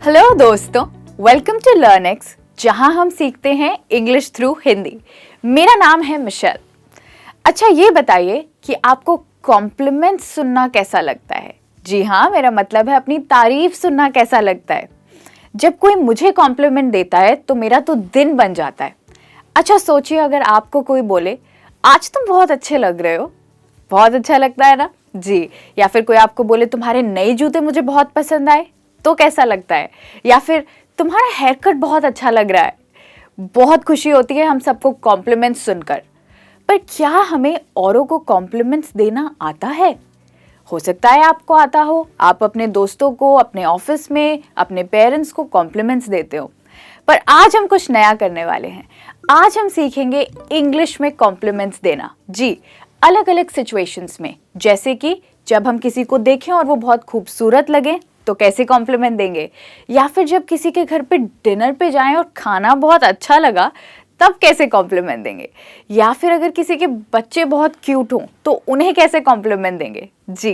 Hello दोस्तों, welcome to लर्नेक्स, जहां हम सीखते हैं इंग्लिश थ्रू हिंदी। मेरा नाम है मिशेल। अच्छा, ये बताइए कि आपको कॉम्प्लीमेंट्स सुनना कैसा लगता है? जी हाँ, मेरा मतलब है अपनी तारीफ सुनना कैसा लगता है। जब कोई मुझे कॉम्प्लीमेंट देता है तो मेरा तो दिन बन जाता है। अच्छा सोचिए, अगर आपको कोई बोले आज तुम बहुत अच्छे लग रहे हो, बहुत अच्छा लगता है ना जी। या फिर कोई आपको बोले तुम्हारे नए जूते मुझे बहुत पसंद आए, तो कैसा लगता है? या फिर तुम्हारा हेयर कट बहुत अच्छा लग रहा है। बहुत खुशी होती है हम सबको कॉम्प्लीमेंट्स सुनकर। पर क्या हमें औरों को कॉम्प्लीमेंट्स देना आता है? हो सकता है आपको आता हो, आप अपने दोस्तों को, अपने ऑफिस में, अपने पेरेंट्स को कॉम्प्लीमेंट्स देते हो। पर आज हम कुछ नया करने वाले हैं। आज हम सीखेंगे इंग्लिश में कॉम्प्लीमेंट्स देना जी, अलग अलग सिचुएशंस में। जैसे कि जब हम किसी को देखें और वो बहुत खूबसूरत लगे तो कैसे कॉम्प्लीमेंट देंगे, या फिर जब किसी के घर पे डिनर पे जाएं और खाना बहुत अच्छा लगा तब कैसे कॉम्प्लीमेंट देंगे, या फिर अगर किसी के बच्चे बहुत क्यूट हों तो उन्हें कैसे कॉम्प्लीमेंट देंगे जी।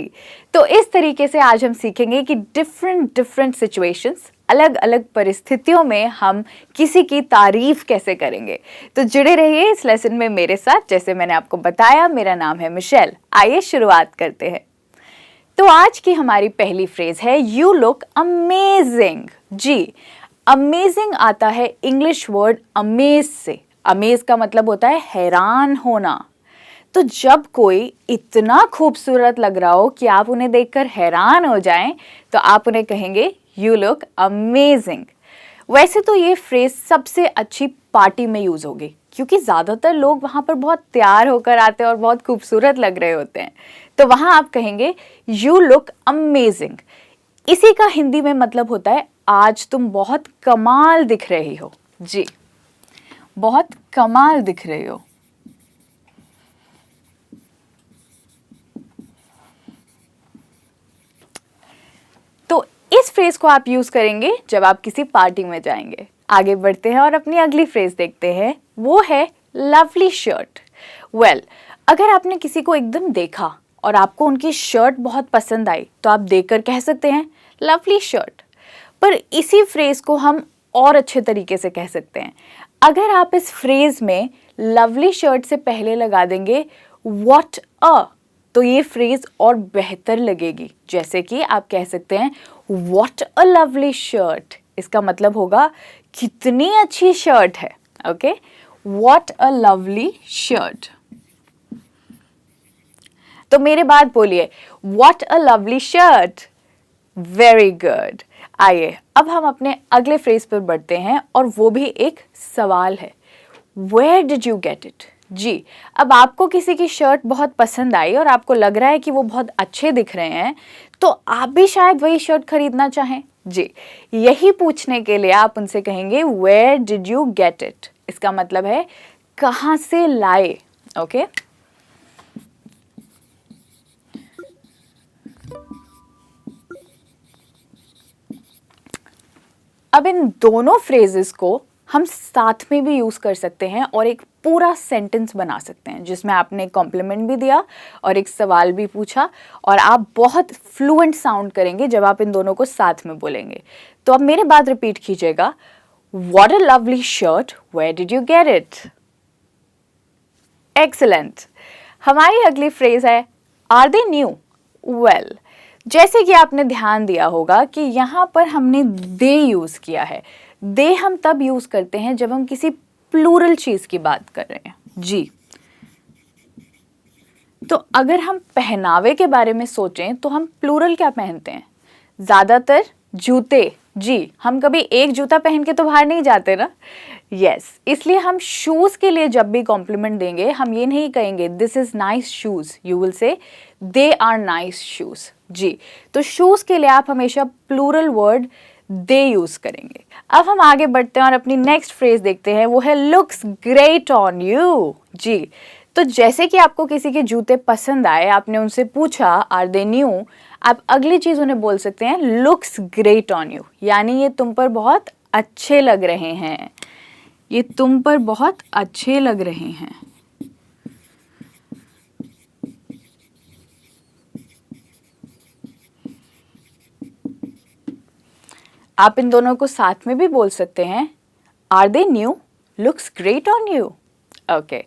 तो इस तरीके से आज हम सीखेंगे कि डिफरेंट सिचुएशंस, अलग अलग परिस्थितियों में हम किसी की तारीफ कैसे करेंगे। तो जुड़े रहिए इस लेसन में मेरे साथ। जैसे मैंने आपको बताया, मेरा नाम है मिशेल। आइए शुरुआत करते हैं। तो आज की हमारी पहली फ्रेज है यू लुक अमेजिंग जी। अमेजिंग आता है इंग्लिश वर्ड अमेज से। अमेज का मतलब होता है हैरान होना। तो जब कोई इतना खूबसूरत लग रहा हो कि आप उन्हें देखकर हैरान हो जाएं, तो आप उन्हें कहेंगे यू लुक अमेजिंग। वैसे तो ये फ्रेज सबसे अच्छी पार्टी में यूज होगी, क्योंकि ज्यादातर लोग वहां पर बहुत तैयार होकर आते हैं और बहुत खूबसूरत लग रहे होते हैं। तो वहां आप कहेंगे यू लुक अमेजिंग। इसी का हिंदी में मतलब होता है आज तुम बहुत कमाल दिख रही हो जी, बहुत कमाल दिख रही हो। तो इस फ्रेज को आप यूज करेंगे जब आप किसी पार्टी में जाएंगे। आगे बढ़ते हैं और अपनी अगली फ्रेज देखते हैं, वो है लवली शर्ट। वेल, अगर आपने किसी को एकदम देखा और आपको उनकी शर्ट बहुत पसंद आई तो आप देखकर कह सकते हैं लवली शर्ट। पर इसी फ्रेज को हम और अच्छे तरीके से कह सकते हैं। अगर आप इस फ्रेज में लवली शर्ट से पहले लगा देंगे व्हाट अ, तो ये फ्रेज और बेहतर लगेगी। जैसे कि आप कह सकते हैं व्हाट अ लवली शर्ट। इसका मतलब होगा कितनी अच्छी शर्ट है। Okay, what a lovely shirt. तो मेरे बाद बोलिए what a lovely shirt. Very good. आइए अब हम अपने अगले फ्रेज पर बढ़ते हैं, और वो भी एक सवाल है। Where did you get it जी। अब आपको किसी की शर्ट बहुत पसंद आई और आपको लग रहा है कि वो बहुत अच्छे दिख रहे हैं, तो आप भी शायद वही शर्ट खरीदना चाहें जी। यही पूछने के लिए आप उनसे कहेंगे where did you get it. इसका मतलब है कहाँ से लाए। ओके, अब इन दोनों फ्रेजेस को हम साथ में भी यूज कर सकते हैं और एक पूरा सेंटेंस बना सकते हैं, जिसमें आपने कॉम्प्लीमेंट भी दिया और एक सवाल भी पूछा, और आप बहुत फ्लुएंट साउंड करेंगे जब आप इन दोनों को साथ में बोलेंगे। तो अब मेरे बाद रिपीट कीजिएगा, what a lovely shirt, where did you get it. Excellent. हमारी अगली फ्रेज है आर दे न्यू। वेल, जैसे कि आपने ध्यान दिया होगा कि यहाँ पर हमने दे यूज किया है। दे हम तब यूज करते हैं जब हम किसी प्लूरल चीज की बात कर रहे हैं जी। तो अगर हम पहनावे के बारे में सोचें तो हम प्लूरल क्या पहनते हैं? ज्यादातर जूते जी। हम कभी एक जूता पहन के तो बाहर नहीं जाते ना। यस, इसलिए हम शूज के लिए जब भी कॉम्प्लीमेंट देंगे हम ये नहीं कहेंगे this is nice shoes, you will say they are nice shoes जी। तो शूज के लिए आप हमेशा प्लूरल वर्ड दे यूज करेंगे। अब हम आगे बढ़ते हैं और अपनी नेक्स्ट फ्रेज देखते हैं, वो है लुक्स ग्रेट ऑन यू जी। तो जैसे कि आपको किसी के जूते पसंद आए, आपने उनसे पूछा आर दे न्यू, आप अगली चीज उन्हें बोल सकते हैं लुक्स ग्रेट ऑन यू, यानी ये तुम पर बहुत अच्छे लग रहे हैं। ये तुम पर बहुत अच्छे लग रहे हैं। आप इन दोनों को साथ में भी बोल सकते हैं, are they new, looks great on you. Okay,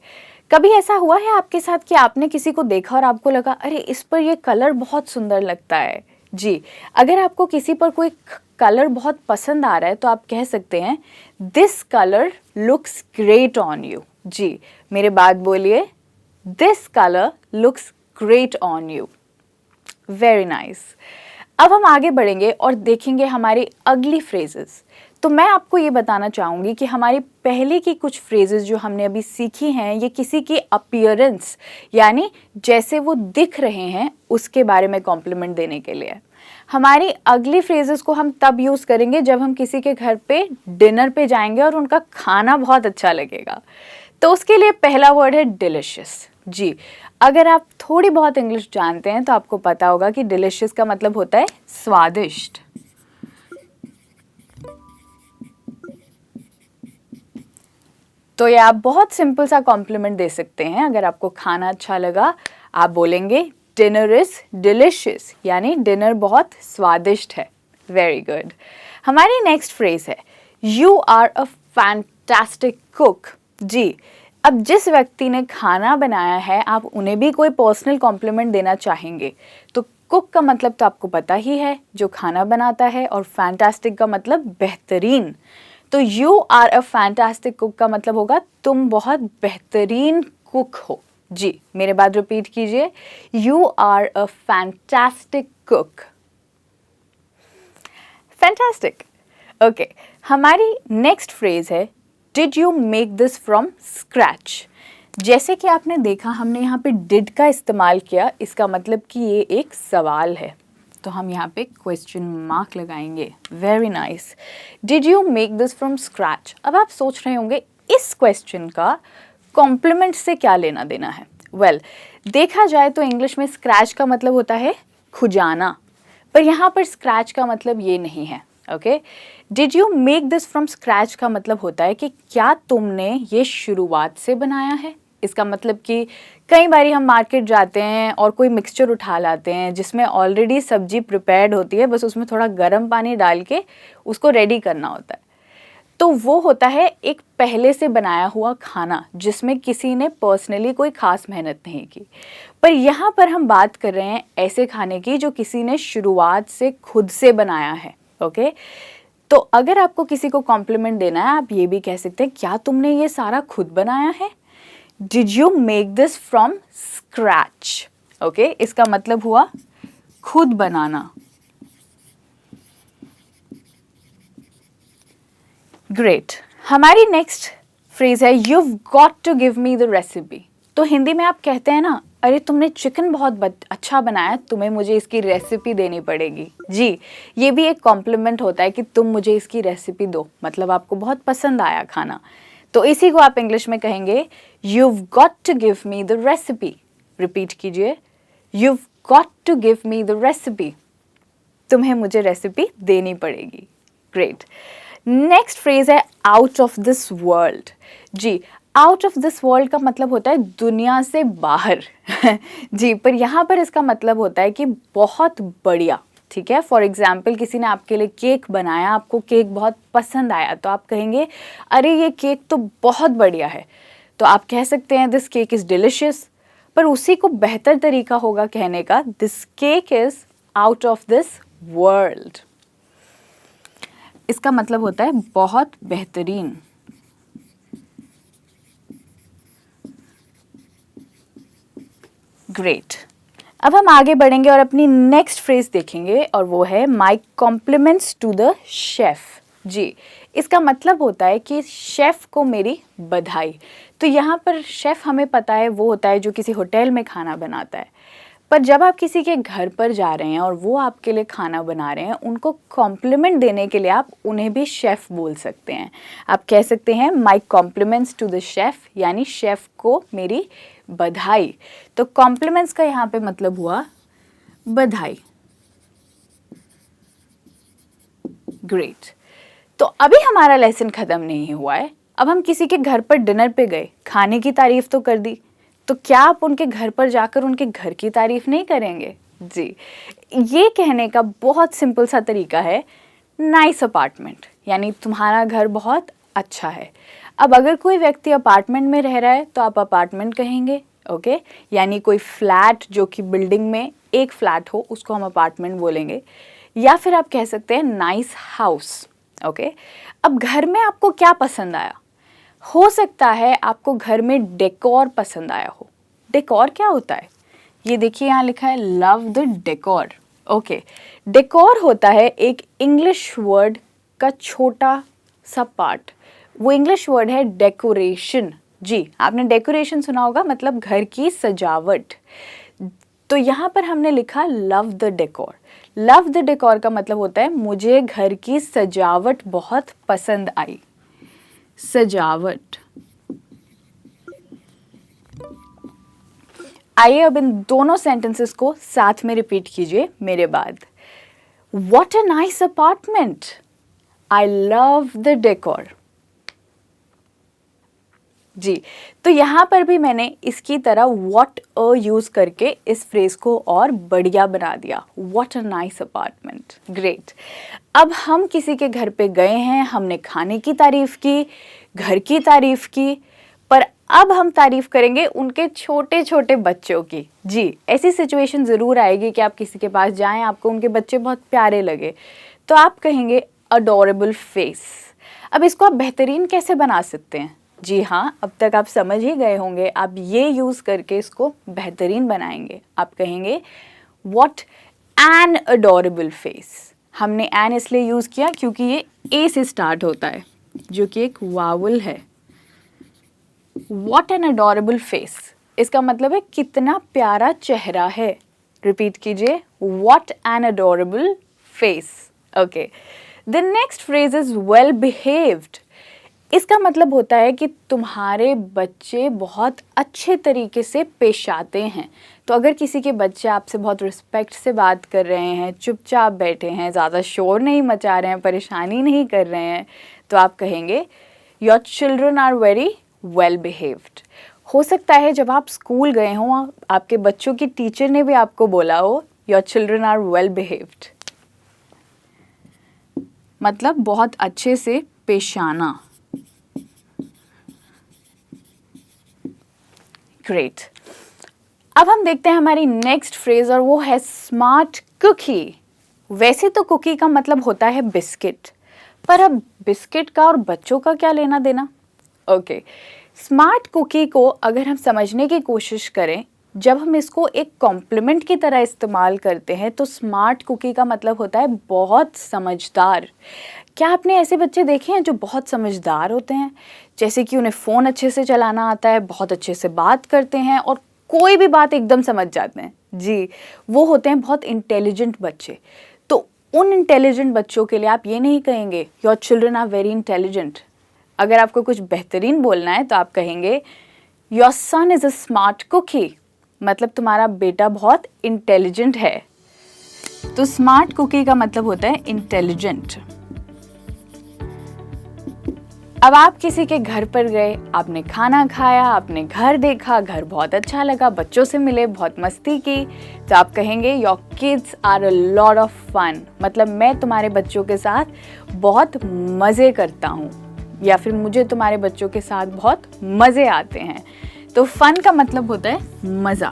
कभी ऐसा हुआ है आपके साथ कि आपने किसी को देखा और आपको लगा अरे इस पर ये कलर बहुत सुंदर लगता है? जी, अगर आपको किसी पर कोई कलर बहुत पसंद आ रहा है तो आप कह सकते हैं this colour looks great on you. जी, मेरे बाद बोलिए, this colour looks great on you. Very nice. अब हम आगे बढ़ेंगे और देखेंगे हमारी अगली फ्रेजेस। तो मैं आपको ये बताना चाहूँगी कि हमारी पहले की कुछ फ्रेजेस जो हमने अभी सीखी हैं, ये किसी की अपीयरेंस यानी जैसे वो दिख रहे हैं उसके बारे में कॉम्प्लीमेंट देने के लिए। हमारी अगली फ्रेजेस को हम तब यूज़ करेंगे जब हम किसी के घर पे डिनर पे जाएंगे और उनका खाना बहुत अच्छा लगेगा। तो उसके लिए पहला वर्ड है डिलिशियस। जी, अगर आप थोड़ी बहुत इंग्लिश जानते हैं तो आपको पता होगा कि डिलिशियस का मतलब होता है स्वादिष्ट। तो ये आप बहुत सिंपल सा कॉम्प्लीमेंट दे सकते हैं। अगर आपको खाना अच्छा लगा, आप बोलेंगे डिनर इज डिलिशियस, यानी डिनर बहुत स्वादिष्ट है। Very good. हमारी नेक्स्ट फ्रेज है you are a fantastic cook. जी, अब जिस व्यक्ति ने खाना बनाया है आप उन्हें भी कोई पर्सनल कॉम्प्लीमेंट देना चाहेंगे तो कुक का मतलब तो आपको पता ही है, जो खाना बनाता है, और फैंटास्टिक का मतलब बेहतरीन। तो you are a fantastic cook का मतलब होगा तुम बहुत बेहतरीन कुक हो। जी, मेरे बाद रिपीट कीजिए, you are a fantastic cook. Fantastic. Okay, हमारी नेक्स्ट फ्रेज है did you make this from scratch. जैसे कि आपने देखा हमने यहाँ पे डिड का इस्तेमाल किया, इसका मतलब कि ये एक सवाल है, तो हम यहाँ पे क्वेश्चन मार्क लगाएंगे। Very nice. Did you make this from scratch. अब आप सोच रहे होंगे इस क्वेश्चन का कॉम्प्लीमेंट से क्या लेना देना है। वेल, देखा जाए तो इंग्लिश में स्क्रैच का मतलब होता है खुजाना, पर यहाँ पर स्क्रैच का मतलब ये नहीं है। Okay, did you make this from scratch का मतलब होता है कि क्या तुमने ये शुरुआत से बनाया है। इसका मतलब कि कई बार हम मार्केट जाते हैं और कोई मिक्सचर उठा लाते हैं जिसमें ऑलरेडी सब्जी प्रिपेयर्ड होती है, बस उसमें थोड़ा गर्म पानी डाल के उसको रेडी करना होता है। तो वो होता है एक पहले से बनाया हुआ खाना जिसमें किसी ने पर्सनली कोई खास मेहनत नहीं की। पर यहाँ पर हम बात कर रहे हैं ऐसे खाने की जो किसी ने शुरुआत से खुद से बनाया है। ओके, तो अगर आपको किसी को कॉम्प्लीमेंट देना है आप ये भी कह सकते हैं क्या तुमने ये सारा खुद बनाया है। Did you make this from scratch. Okay, इसका मतलब हुआ खुद बनाना। ग्रेट। हमारी नेक्स्ट फ्रेज है you've got to give me the recipe। तो हिंदी में आप कहते हैं ना अरे तुमने चिकन बहुत अच्छा बनाया, तुम्हें मुझे इसकी रेसिपी देनी पड़ेगी। जी, ये भी एक कॉम्प्लीमेंट होता है कि तुम मुझे इसकी रेसिपी दो, मतलब आपको बहुत पसंद आया खाना। तो इसी को आप इंग्लिश में कहेंगे you've got to give me the recipe। Repeat कीजिए, you've got to give me the recipe। तुम्हें मुझे रेसिपी देनी पड़ेगी। ग्रेट। नेक्स्ट फ्रेज है आउट ऑफ दिस वर्ल्ड। जी, आउट ऑफ दिस वर्ल्ड का मतलब होता है दुनिया से बाहर। जी, पर यहाँ पर इसका मतलब होता है कि बहुत बढ़िया। ठीक है, फॉर एग्जाम्पल किसी ने आपके लिए केक बनाया, आपको केक बहुत पसंद आया, तो आप कहेंगे अरे ये केक तो बहुत बढ़िया है। तो आप कह सकते हैं दिस केक इज़ डिलिशियस, पर उसी को बेहतर तरीका होगा कहने का this cake is out of this world. इसका मतलब होता है बहुत बेहतरीन। ग्रेट। अब हम आगे बढ़ेंगे और अपनी नेक्स्ट फ्रेज देखेंगे और वो है my compliments to the chef. जी, इसका मतलब होता है कि शेफ़ को मेरी बधाई। तो यहाँ पर शेफ़ हमें पता है वो होता है जो किसी होटल में खाना बनाता है, पर जब आप किसी के घर पर जा रहे हैं और वो आपके लिए खाना बना रहे हैं, उनको कॉम्प्लीमेंट देने के लिए आप उन्हें भी शेफ़ बोल सकते हैं। आप कह सकते हैं my compliments to the chef, यानी शेफ़ को मेरी बधाई। तो कॉम्प्लीमेंट्स का यहाँ पे मतलब हुआ बधाई। ग्रेट। तो अभी हमारा लेसन ख़त्म नहीं हुआ है। अब हम किसी के घर पर डिनर पे गए, खाने की तारीफ़ तो कर दी, तो क्या आप उनके घर पर जाकर उनके घर की तारीफ़ नहीं करेंगे। जी, ये कहने का बहुत सिंपल सा तरीका है नाइस अपार्टमेंट, यानी तुम्हारा घर बहुत अच्छा है। अब अगर कोई व्यक्ति अपार्टमेंट में रह रहा है तो आप अपार्टमेंट कहेंगे, ओके। यानी कोई फ्लैट जो कि बिल्डिंग में एक फ्लैट हो उसको हम अपार्टमेंट बोलेंगे। या फिर आप कह सकते हैं नाइस हाउस, ओके। अब घर में आपको क्या पसंद आया? हो सकता है आपको घर में डेकोर पसंद आया हो। डेकोर क्या होता है? ये देखिए यहाँ लिखा है love the decor, okay. Decor होता है एक इंग्लिश वर्ड का छोटा सा पार्ट। वो इंग्लिश वर्ड है डेकोरेशन। जी, आपने डेकोरेशन सुना होगा, मतलब घर की सजावट। तो यहाँ पर हमने लिखा love the decor. Love the decor का मतलब होता है मुझे घर की सजावट बहुत पसंद आई। सजावट। आइए अब इन दोनों सेंटेंसेस को साथ में रिपीट कीजिए मेरे बाद। What a nice apartment! I love the decor. जी, तो यहाँ पर भी मैंने इसकी तरह what a यूज़ करके इस फ्रेज को और बढ़िया बना दिया। What a nice apartment. Great. अब हम किसी के घर पे गए हैं, हमने खाने की तारीफ की, घर की तारीफ की, पर अब हम तारीफ करेंगे उनके छोटे छोटे बच्चों की। जी, ऐसी सिचुएशन ज़रूर आएगी कि आप किसी के पास जाएं, आपको उनके बच्चे बहुत प्यारे लगे, तो आप कहेंगे अडोरेबल फेस। अब इसको आप बेहतरीन कैसे बना सकते हैं? जी हाँ, अब तक आप समझ ही गए होंगे। आप ये यूज़ करके इसको बेहतरीन बनाएंगे। आप कहेंगे व्हाट एन अडोरेबल फेस। हमने एन इसलिए यूज़ किया क्योंकि ये ए से स्टार्ट होता है, जो कि एक वावल है। What an adorable face. इसका मतलब है कितना प्यारा चेहरा है। रिपीट कीजिए, What an adorable face. Okay. The next phrase is well behaved. इसका मतलब होता है कि तुम्हारे बच्चे बहुत अच्छे तरीके से पेश आते हैं। तो अगर किसी के बच्चे आपसे बहुत रिस्पेक्ट से बात कर रहे हैं, चुपचाप बैठे हैं, ज़्यादा शोर नहीं मचा रहे हैं, परेशानी नहीं कर रहे हैं, तो आप कहेंगे Your children are very well behaved. हो सकता है जब आप स्कूल गए हों, आपके बच्चों की टीचर ने भी आपको बोला हो your children are well behaved, मतलब बहुत अच्छे से पेश आना। ग्रेट। अब हम देखते हैं हमारी नेक्स्ट फ्रेज, और वो है स्मार्ट कुकी। वैसे तो कुकी का मतलब होता है बिस्किट, पर अब बिस्किट का और बच्चों का क्या लेना देना? ओके, स्मार्ट कुकी को अगर हम समझने की कोशिश करें, जब हम इसको एक कॉम्प्लीमेंट की तरह इस्तेमाल करते हैं, तो स्मार्ट कुकी का मतलब होता है बहुत समझदार। क्या आपने ऐसे बच्चे देखे हैं जो बहुत समझदार होते हैं? जैसे कि उन्हें फ़ोन अच्छे से चलाना आता है, बहुत अच्छे से बात करते हैं और कोई भी बात एकदम समझ जाते हैं। जी, वो होते हैं बहुत इंटेलिजेंट बच्चे। तो उन इंटेलिजेंट बच्चों के लिए आप ये नहीं कहेंगे your children are very intelligent. अगर आपको कुछ बेहतरीन बोलना है तो आप कहेंगे your son is a smart cookie, मतलब तुम्हारा बेटा बहुत इंटेलिजेंट है। तो स्मार्ट कुकी का मतलब होता है इंटेलिजेंट। अब आप किसी के घर पर गए, आपने खाना खाया, आपने घर देखा, घर बहुत अच्छा लगा, बच्चों से मिले, बहुत मस्ती की, तो आप कहेंगे your kids are a lot of fun, मतलब मैं तुम्हारे बच्चों के साथ बहुत मज़े करता हूँ, या फिर मुझे तुम्हारे बच्चों के साथ बहुत मज़े आते हैं। तो फन का मतलब होता है मज़ा।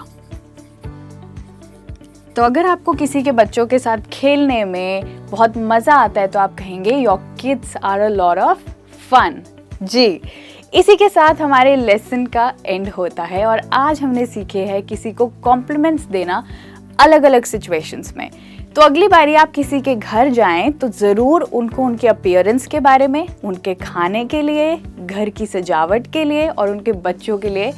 तो अगर आपको किसी के बच्चों के साथ खेलने में बहुत मज़ा आता है तो आप कहेंगे your kids are a lot of fun. जी, इसी के साथ हमारे लेसन का एंड होता है, और आज हमने सीखे हैं किसी को कॉम्प्लीमेंट्स देना अलग अलग सिचुएशंस में। तो अगली बारी आप किसी के घर जाएं तो ज़रूर उनको उनके अपीयरेंस के बारे में, उनके खाने के लिए, घर की सजावट के लिए और उनके बच्चों के लिए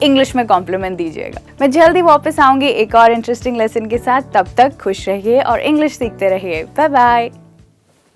इंग्लिश में कॉम्प्लीमेंट दीजिएगा। मैं जल्दी वापस आऊँगी एक और इंटरेस्टिंग लेसन के साथ। तब तक खुश रहिए और इंग्लिश सीखते रहिए। Bye bye.